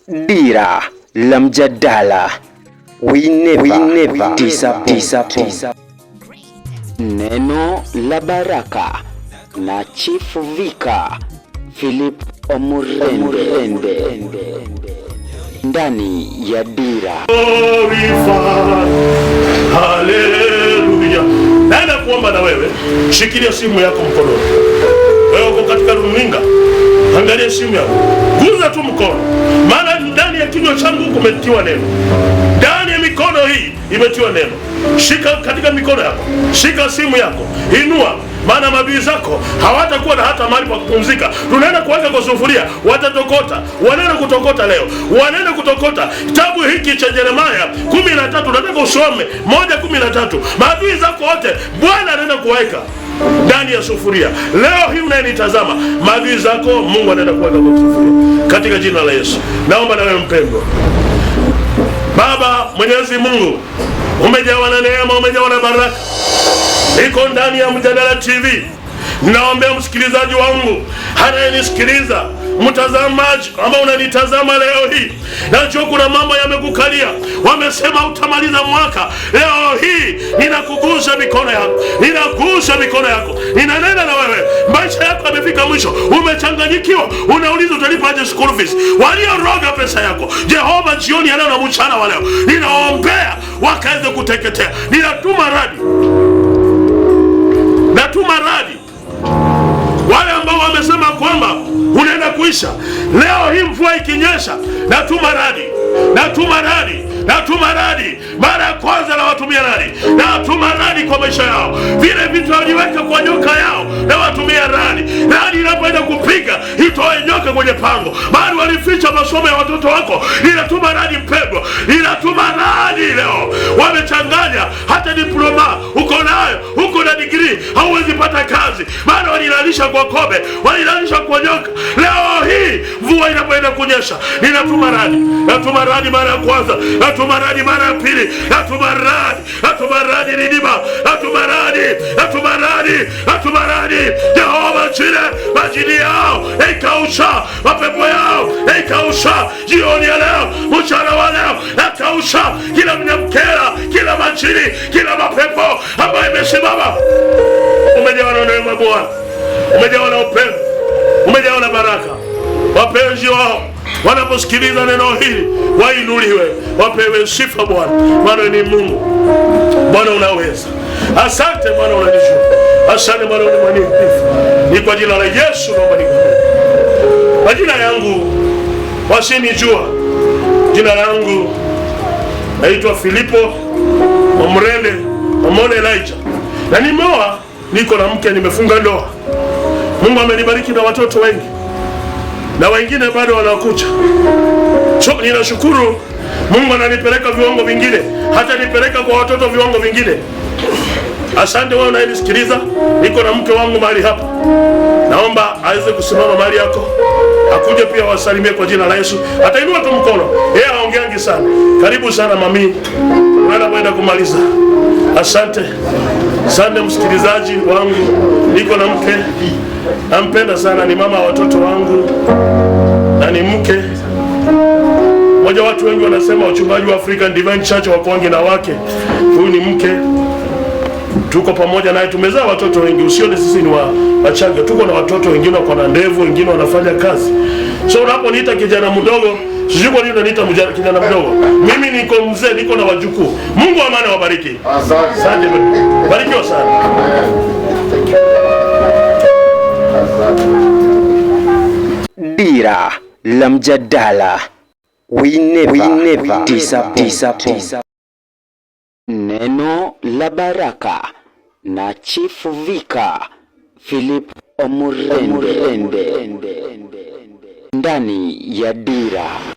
Dira la mjadala. We never disappoint. Neno la baraka na Chief Vika Philip Omurende ndani ya Dira. Haleluya. Naenda kuomba na wewe, shikilia simu yako mkononi. Wewe uko katika runinga, angalia simu yako. Guza tu mkono. Maana ndani ya kinywa changu kumetiwa neno. Ndani ya mikono hii imetiwa neno. Shika katika mikono yako. Shika simu yako. Inua. Maana maadui zako hawatakuwa na hata mahali pa kupumzika. Tunaenda kuweka kwa sufuria, watatokota. Wanaenda kutokota leo. Wanaenda kutokota. Kitabu hiki cha Yeremia 13 nataka usome 1:13. Maadui zako wote Bwana anaenda kuweka ndani ya sufuria. Leo hii unanitazama, maadui zako Mungu anaenda kuweka kwa sufuria. Katika jina la Yesu. Naomba na wewe mpendwa. Baba Mwenyezi Mungu, umejawa na neema, umejawa na baraka. Niko ndani ya Mjadala TV. Naombea msikilizaji wangu anayenisikiliza, mtazamaji ambao unanitazama leo hii. Najua kuna mambo yamekukalia. Wamesema utamaliza mwaka. Leo hii ninakugusa mikono yako. Ninagusa mikono yako. Ninanena na wewe. Maisha yako yamefika mwisho. Umechanganyikiwa. Unauliza utalipaje school fees. Walioroga pesa yako, Jehova jioni ya leo na mchana wa leo, ninaombea wakaweze kuteketea. Ninatuma radi wale ambao wamesema kwamba unaenda kuisha. Leo hii mvua ikinyesha, natuma radi. Mara ya kwanza na watumia radi. Natuma radi kwa maisha yao. Vile vitu waliweka kwa nyoka yao, na watumia radi. Radi inapoenda kupiga, itoe nyoka kwenye pango. Bali walificha masomo ya watoto wako. Ninatuma radi mpendwa. Ninatuma radi leo. Wamechanganya hata diploma uko nayo, uko na degree, hauwezi pata kazi. Maana walilalisha kwa kobe, walilalisha kwa nyoka. Leo hii mvua inapoenda kunyesha, ninatuma radi mara ya kwanza, natuma radi mara ya pili, natuma radi ridima, natuma radi. Jehova chile majini yao, ikausha mapepo yao, ikausha jioni ya leo, mchana wa leo, ikausha kila mnyamkela, kila majini, kila mapepo ambayo imesimama. Umejawa na neema Bwana, umejawa na upendo, umejawa na baraka. Wapenzi wao wanaposikiliza neno hili, wainuliwe, wapewe sifa Bwana, maana ni Mungu. Bwana unaweza. Asante Bwana, unanijua. Asante Bwana, ni mwaminifu. Ni kwa jina la Yesu naomba nikuombe. Majina yangu wasinijua. Jina langu naitwa Filipo Omurende Omone Elijah. Na nimeoa, niko na mke, nimefunga ndoa. Mungu amenibariki na watoto wengi, na wengine bado wanakuja. Ninashukuru Mungu ananipeleka viwango vingine, hata nipeleka kwa watoto viwango vingine. Asante wewe unayenisikiliza. Niko na mke wangu mahali hapa. Naomba aweze kusimama mahali yako, akuje pia wasalimie kwa jina la Yesu. Atainua tu mkono. Yeye haongeangi sana. Karibu sana mami. Unaenda kumaliza. Asante. Asante msikilizaji wangu. Niko na mke, nampenda sana, ni mama wa watoto wangu na ni mke. Moja, watu wengi wanasema wachungaji wa African Divine Church wako wangi na wake. Huyu ni mke. Tuko pamoja naye, tumezaa watoto wengi. Usione sisi ni wachanga. Tuko na watoto wengine wako na ndevu, wengine wanafanya kazi. So unaponiita kijana mdogo, sijui kwa nini unaniita kijana mdogo. Mimi niko mzee, niko na wajukuu. Mungu amani wabariki. Asante. Barikiwa sana. Dira la mjadala. We never disappoint. Neno la baraka na Chief Vika Philip Omurende ndani ya Dira.